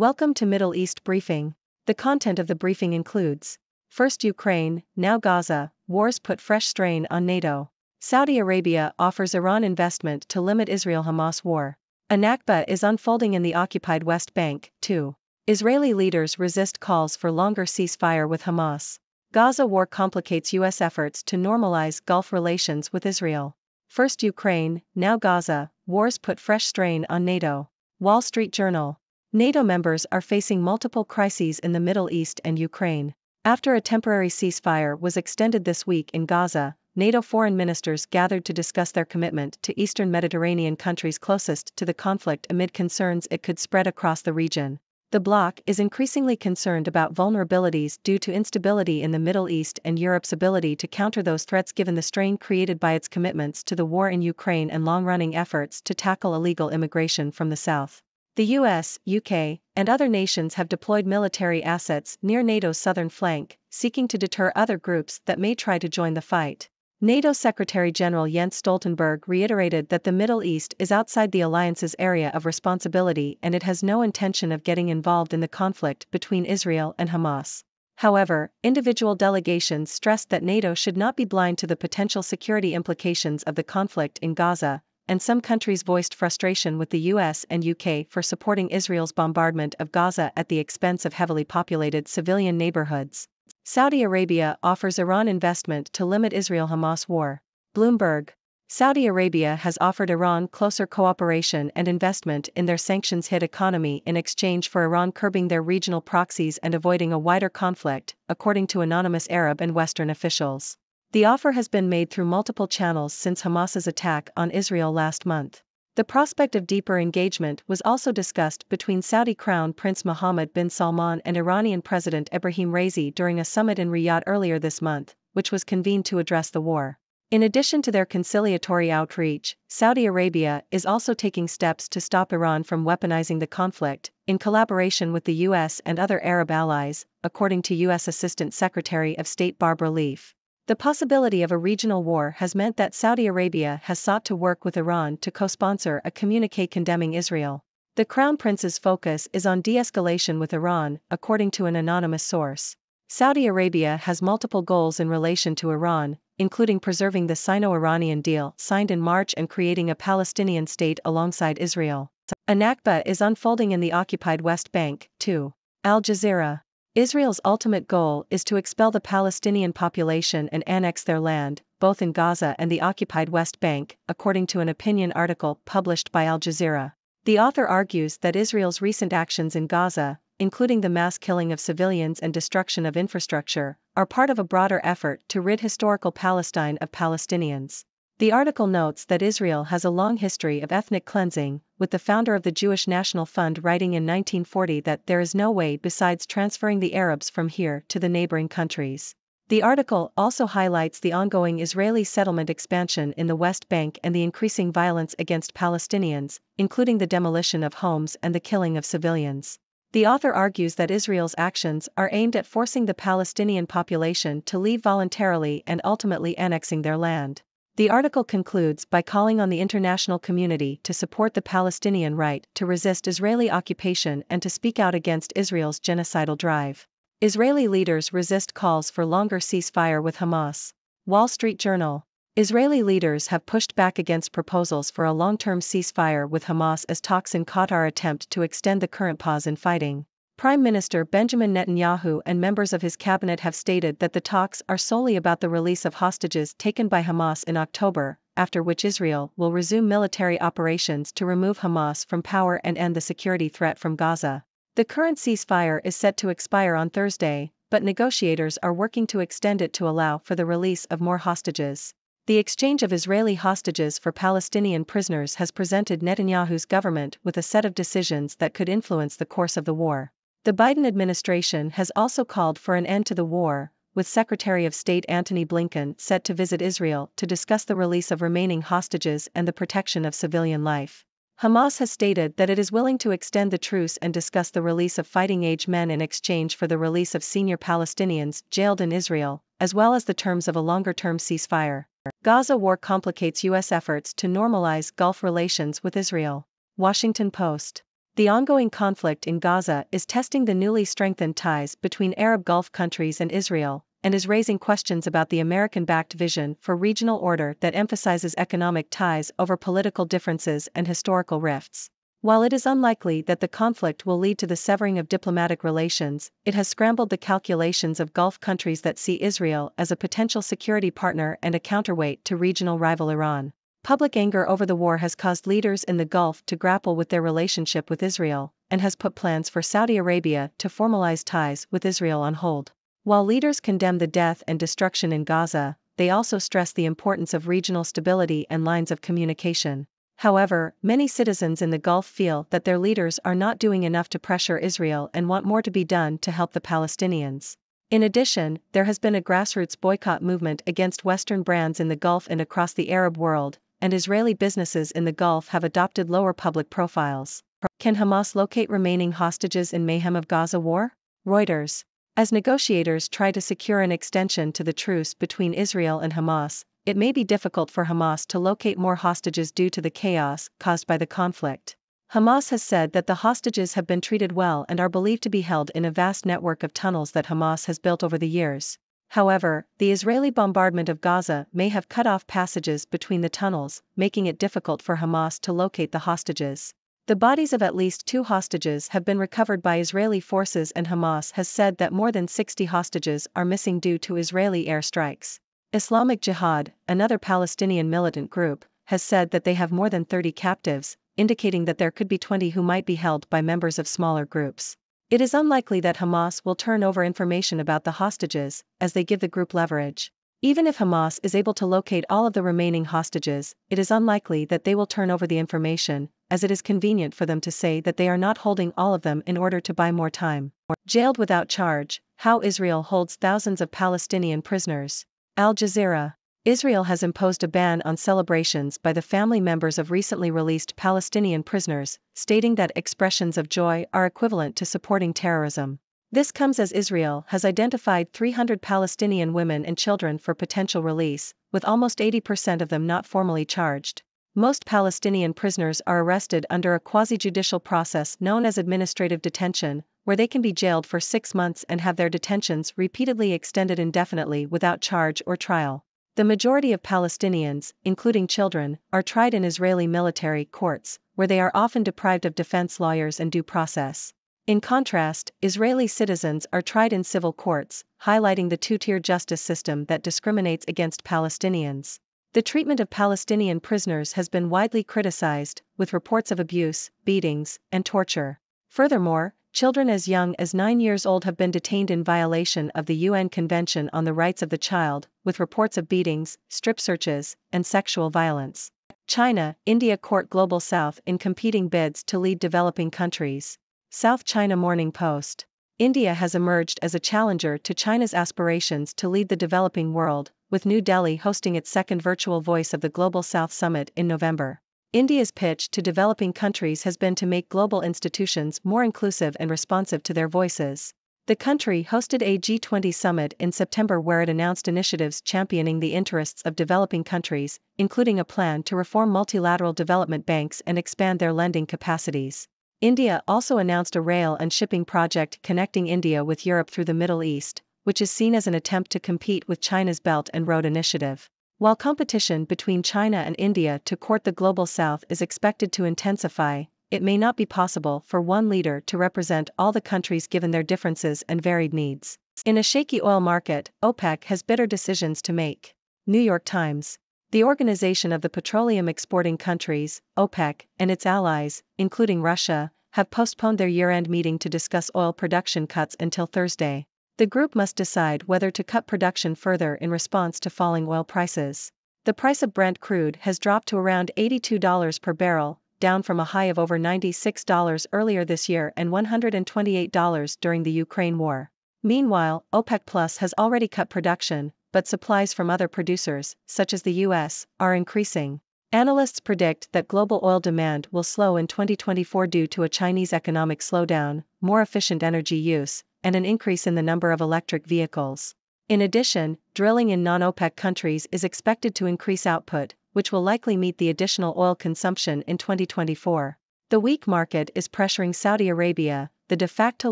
Welcome to Middle East Briefing. The content of the briefing includes: first Ukraine, now Gaza, wars put fresh strain on NATO. Saudi Arabia offers Iran investment to limit Israel-Hamas war. A Nakba is unfolding in the occupied West Bank, too. Israeli leaders resist calls for longer ceasefire with Hamas. Gaza war complicates U.S. efforts to normalize Gulf relations with Israel. First Ukraine, now Gaza, wars put fresh strain on NATO. Wall Street Journal. NATO members are facing multiple crises in the Middle East and Ukraine. After a temporary ceasefire was extended this week in Gaza, NATO foreign ministers gathered to discuss their commitment to Eastern Mediterranean countries closest to the conflict amid concerns it could spread across the region. The bloc is increasingly concerned about vulnerabilities due to instability in the Middle East and Europe's ability to counter those threats given the strain created by its commitments to the war in Ukraine and long-running efforts to tackle illegal immigration from the south. The US, UK, and other nations have deployed military assets near NATO's southern flank, seeking to deter other groups that may try to join the fight. NATO Secretary-General Jens Stoltenberg reiterated that the Middle East is outside the alliance's area of responsibility and it has no intention of getting involved in the conflict between Israel and Hamas. However, individual delegations stressed that NATO should not be blind to the potential security implications of the conflict in Gaza, and some countries voiced frustration with the US and UK for supporting Israel's bombardment of Gaza at the expense of heavily populated civilian neighborhoods. Saudi Arabia offers Iran investment to limit Israel-Hamas war. Bloomberg. Saudi Arabia has offered Iran closer cooperation and investment in their sanctions-hit economy in exchange for Iran curbing their regional proxies and avoiding a wider conflict, according to anonymous Arab and Western officials. The offer has been made through multiple channels since Hamas's attack on Israel last month. The prospect of deeper engagement was also discussed between Saudi Crown Prince Mohammed bin Salman and Iranian President Ebrahim Raisi during a summit in Riyadh earlier this month, which was convened to address the war. In addition to their conciliatory outreach, Saudi Arabia is also taking steps to stop Iran from weaponizing the conflict, in collaboration with the US and other Arab allies, according to US Assistant Secretary of State Barbara Leaf. The possibility of a regional war has meant that Saudi Arabia has sought to work with Iran to co-sponsor a communique condemning Israel. The Crown Prince's focus is on de-escalation with Iran, according to an anonymous source. Saudi Arabia has multiple goals in relation to Iran, including preserving the Sino-Iranian deal signed in March and creating a Palestinian state alongside Israel. A Nakba is unfolding in the occupied West Bank, too. Al Jazeera. Israel's ultimate goal is to expel the Palestinian population and annex their land, both in Gaza and the occupied West Bank, according to an opinion article published by Al Jazeera. The author argues that Israel's recent actions in Gaza, including the mass killing of civilians and destruction of infrastructure, are part of a broader effort to rid historical Palestine of Palestinians. The article notes that Israel has a long history of ethnic cleansing, with the founder of the Jewish National Fund writing in 1940 that there is no way besides transferring the Arabs from here to the neighboring countries. The article also highlights the ongoing Israeli settlement expansion in the West Bank and the increasing violence against Palestinians, including the demolition of homes and the killing of civilians. The author argues that Israel's actions are aimed at forcing the Palestinian population to leave voluntarily and ultimately annexing their land. The article concludes by calling on the international community to support the Palestinian right to resist Israeli occupation and to speak out against Israel's genocidal drive. Israeli leaders resist calls for longer ceasefire with Hamas. Wall Street Journal. Israeli leaders have pushed back against proposals for a long-term ceasefire with Hamas as talks in Qatar attempt to extend the current pause in fighting. Prime Minister Benjamin Netanyahu and members of his cabinet have stated that the talks are solely about the release of hostages taken by Hamas in October, after which Israel will resume military operations to remove Hamas from power and end the security threat from Gaza. The current ceasefire is set to expire on Thursday, but negotiators are working to extend it to allow for the release of more hostages. The exchange of Israeli hostages for Palestinian prisoners has presented Netanyahu's government with a set of decisions that could influence the course of the war. The Biden administration has also called for an end to the war, with Secretary of State Antony Blinken set to visit Israel to discuss the release of remaining hostages and the protection of civilian life. Hamas has stated that it is willing to extend the truce and discuss the release of fighting-age men in exchange for the release of senior Palestinians jailed in Israel, as well as the terms of a longer-term ceasefire. Gaza war complicates U.S. efforts to normalize Gulf relations with Israel. Washington Post. The ongoing conflict in Gaza is testing the newly strengthened ties between Arab Gulf countries and Israel, and is raising questions about the American-backed vision for regional order that emphasizes economic ties over political differences and historical rifts. While it is unlikely that the conflict will lead to the severing of diplomatic relations, it has scrambled the calculations of Gulf countries that see Israel as a potential security partner and a counterweight to regional rival Iran. Public anger over the war has caused leaders in the Gulf to grapple with their relationship with Israel, and has put plans for Saudi Arabia to formalize ties with Israel on hold. While leaders condemn the death and destruction in Gaza, they also stress the importance of regional stability and lines of communication. However, many citizens in the Gulf feel that their leaders are not doing enough to pressure Israel and want more to be done to help the Palestinians. In addition, there has been a grassroots boycott movement against Western brands in the Gulf and across the Arab world, and Israeli businesses in the Gulf have adopted lower public profiles. Can Hamas locate remaining hostages in mayhem of Gaza war? Reuters. As negotiators try to secure an extension to the truce between Israel and Hamas, it may be difficult for Hamas to locate more hostages due to the chaos caused by the conflict. Hamas has said that the hostages have been treated well and are believed to be held in a vast network of tunnels that Hamas has built over the years. However, the Israeli bombardment of Gaza may have cut off passages between the tunnels, making it difficult for Hamas to locate the hostages. The bodies of at least 2 hostages have been recovered by Israeli forces, and Hamas has said that more than 60 hostages are missing due to Israeli airstrikes. Islamic Jihad, another Palestinian militant group, has said that they have more than 30 captives, indicating that there could be 20 who might be held by members of smaller groups. It is unlikely that Hamas will turn over information about the hostages, as they give the group leverage. Even if Hamas is able to locate all of the remaining hostages, it is unlikely that they will turn over the information, as it is convenient for them to say that they are not holding all of them in order to buy more time. Jailed without charge, how Israel holds thousands of Palestinian prisoners. Al Jazeera. Israel has imposed a ban on celebrations by the family members of recently released Palestinian prisoners, stating that expressions of joy are equivalent to supporting terrorism. This comes as Israel has identified 300 Palestinian women and children for potential release, with almost 80% of them not formally charged. Most Palestinian prisoners are arrested under a quasi-judicial process known as administrative detention, where they can be jailed for 6 months and have their detentions repeatedly extended indefinitely without charge or trial. The majority of Palestinians, including children, are tried in Israeli military courts, where they are often deprived of defense lawyers and due process. In contrast, Israeli citizens are tried in civil courts, highlighting the two-tier justice system that discriminates against Palestinians. The treatment of Palestinian prisoners has been widely criticized, with reports of abuse, beatings, and torture. Furthermore, children as young as 9 years old have been detained in violation of the UN Convention on the Rights of the Child, with reports of beatings, strip searches, and sexual violence. China, India court Global South in competing bids to lead developing countries. South China Morning Post. India has emerged as a challenger to China's aspirations to lead the developing world, with New Delhi hosting its second virtual Voice of the Global South Summit in November. India's pitch to developing countries has been to make global institutions more inclusive and responsive to their voices. The country hosted a G20 summit in September where it announced initiatives championing the interests of developing countries, including a plan to reform multilateral development banks and expand their lending capacities. India also announced a rail and shipping project connecting India with Europe through the Middle East, which is seen as an attempt to compete with China's Belt and Road Initiative. While competition between China and India to court the Global South is expected to intensify, it may not be possible for one leader to represent all the countries given their differences and varied needs. In a shaky oil market, OPEC has bitter decisions to make. New York Times. The Organization of the Petroleum Exporting Countries, OPEC, and its allies, including Russia, have postponed their year-end meeting to discuss oil production cuts until Thursday. The group must decide whether to cut production further in response to falling oil prices. The price of Brent crude has dropped to around $82 per barrel, down from a high of over $96 earlier this year and $128 during the Ukraine war. Meanwhile, OPEC Plus has already cut production, but supplies from other producers, such as the US, are increasing. Analysts predict that global oil demand will slow in 2024 due to a Chinese economic slowdown, more efficient energy use, and an increase in the number of electric vehicles. In addition, drilling in non-OPEC countries is expected to increase output, which will likely meet the additional oil consumption in 2024. The weak market is pressuring Saudi Arabia, the de facto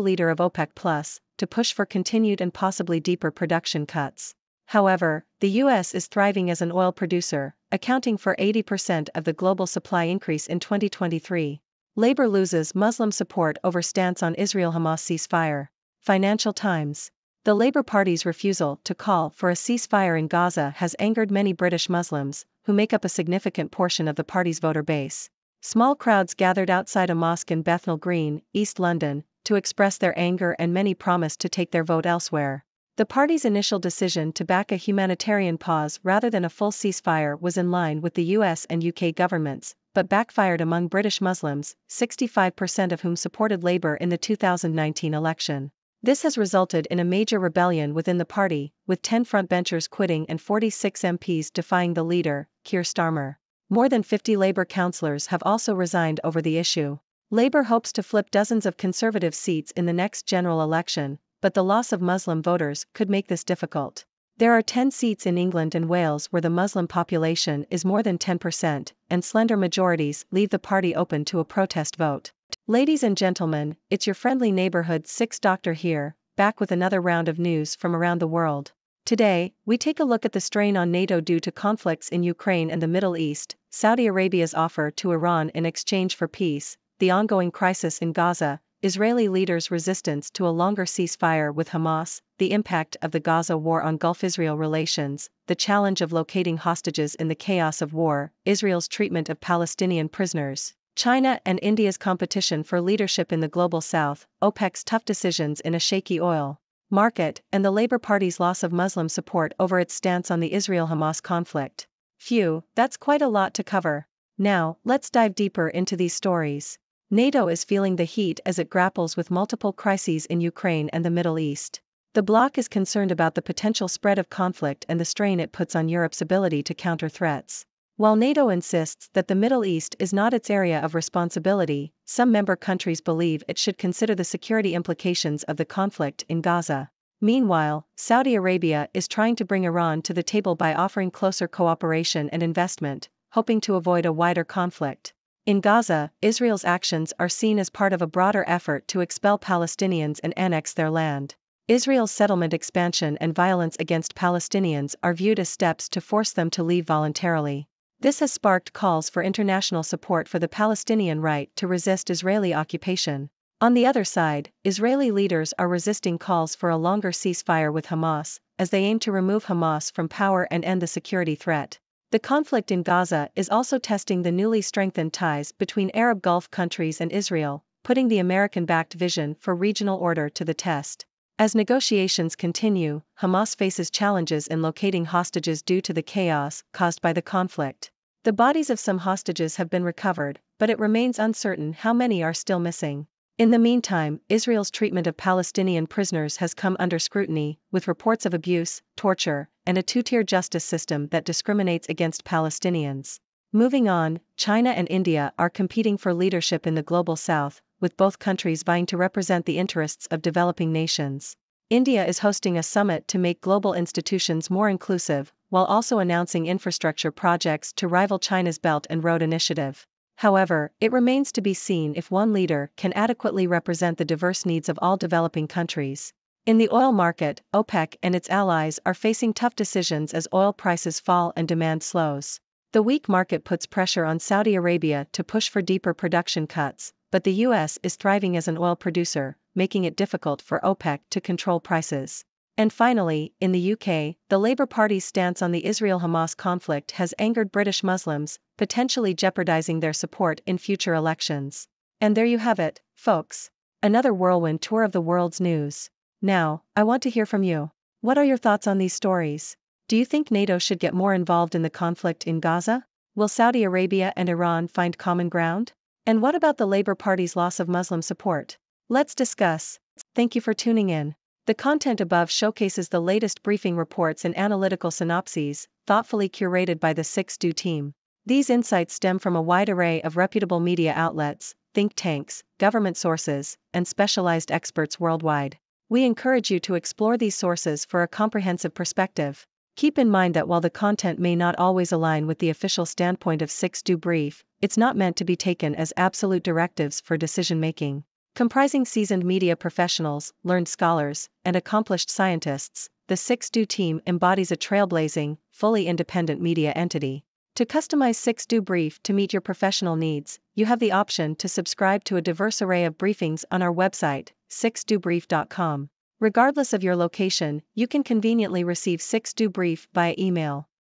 leader of OPEC+, to push for continued and possibly deeper production cuts. However, the U.S. is thriving as an oil producer, accounting for 80% of the global supply increase in 2023. Labor loses Muslim support over stance on Israel-Hamas ceasefire. Financial Times. The Labour Party's refusal to call for a ceasefire in Gaza has angered many British Muslims, who make up a significant portion of the party's voter base. Small crowds gathered outside a mosque in Bethnal Green, East London, to express their anger, and many promised to take their vote elsewhere. The party's initial decision to back a humanitarian pause rather than a full ceasefire was in line with the US and UK governments, but backfired among British Muslims, 65% of whom supported Labour in the 2019 election. This has resulted in a major rebellion within the party, with 10 frontbenchers quitting and 46 MPs defying the leader, Keir Starmer. More than 50 Labour councillors have also resigned over the issue. Labour hopes to flip dozens of Conservative seats in the next general election, but the loss of Muslim voters could make this difficult. There are 10 seats in England and Wales where the Muslim population is more than 10%, and slender majorities leave the party open to a protest vote. Ladies and gentlemen, it's your friendly neighborhood 6 Doctor here, back with another round of news from around the world. Today, we take a look at the strain on NATO due to conflicts in Ukraine and the Middle East, Saudi Arabia's offer to Iran in exchange for peace, the ongoing crisis in Gaza, Israeli leaders' resistance to a longer ceasefire with Hamas, the impact of the Gaza war on Gulf-Israel relations, the challenge of locating hostages in the chaos of war, Israel's treatment of Palestinian prisoners, China and India's competition for leadership in the Global South, OPEC's tough decisions in a shaky oil market, and the Labour Party's loss of Muslim support over its stance on the Israel-Hamas conflict. Phew, that's quite a lot to cover. Now, let's dive deeper into these stories. NATO is feeling the heat as it grapples with multiple crises in Ukraine and the Middle East. The bloc is concerned about the potential spread of conflict and the strain it puts on Europe's ability to counter threats. While NATO insists that the Middle East is not its area of responsibility, some member countries believe it should consider the security implications of the conflict in Gaza. Meanwhile, Saudi Arabia is trying to bring Iran to the table by offering closer cooperation and investment, hoping to avoid a wider conflict. In Gaza, Israel's actions are seen as part of a broader effort to expel Palestinians and annex their land. Israel's settlement expansion and violence against Palestinians are viewed as steps to force them to leave voluntarily. This has sparked calls for international support for the Palestinian right to resist Israeli occupation. On the other side, Israeli leaders are resisting calls for a longer ceasefire with Hamas, as they aim to remove Hamas from power and end the security threat. The conflict in Gaza is also testing the newly strengthened ties between Arab Gulf countries and Israel, putting the American-backed vision for regional order to the test. As negotiations continue, Hamas faces challenges in locating hostages due to the chaos caused by the conflict. The bodies of some hostages have been recovered, but it remains uncertain how many are still missing. In the meantime, Israel's treatment of Palestinian prisoners has come under scrutiny, with reports of abuse, torture, and a two-tier justice system that discriminates against Palestinians. Moving on, China and India are competing for leadership in the Global South, with both countries vying to represent the interests of developing nations. India is hosting a summit to make global institutions more inclusive, while also announcing infrastructure projects to rival China's Belt and Road Initiative. However, it remains to be seen if one leader can adequately represent the diverse needs of all developing countries. In the oil market, OPEC and its allies are facing tough decisions as oil prices fall and demand slows. The weak market puts pressure on Saudi Arabia to push for deeper production cuts, but the US is thriving as an oil producer, making it difficult for OPEC to control prices. And finally, in the UK, the Labour Party's stance on the Israel-Hamas conflict has angered British Muslims, potentially jeopardizing their support in future elections. And there you have it, folks. Another whirlwind tour of the world's news. Now, I want to hear from you. What are your thoughts on these stories? Do you think NATO should get more involved in the conflict in Gaza? Will Saudi Arabia and Iran find common ground? And what about the Labour Party's loss of Muslim support? Let's discuss. Thank you for tuning in. The content above showcases the latest briefing reports and analytical synopses, thoughtfully curated by the 6Do team. These insights stem from a wide array of reputable media outlets, think tanks, government sources, and specialized experts worldwide. We encourage you to explore these sources for a comprehensive perspective. Keep in mind that while the content may not always align with the official standpoint of 6Do Brief, it's not meant to be taken as absolute directives for decision-making. Comprising seasoned media professionals, learned scholars, and accomplished scientists, the 6Do team embodies a trailblazing, fully independent media entity. To customize 6Do Brief to meet your professional needs, you have the option to subscribe to a diverse array of briefings on our website, 6dobrief.com. Regardless of your location, you can conveniently receive 6Do Brief via email.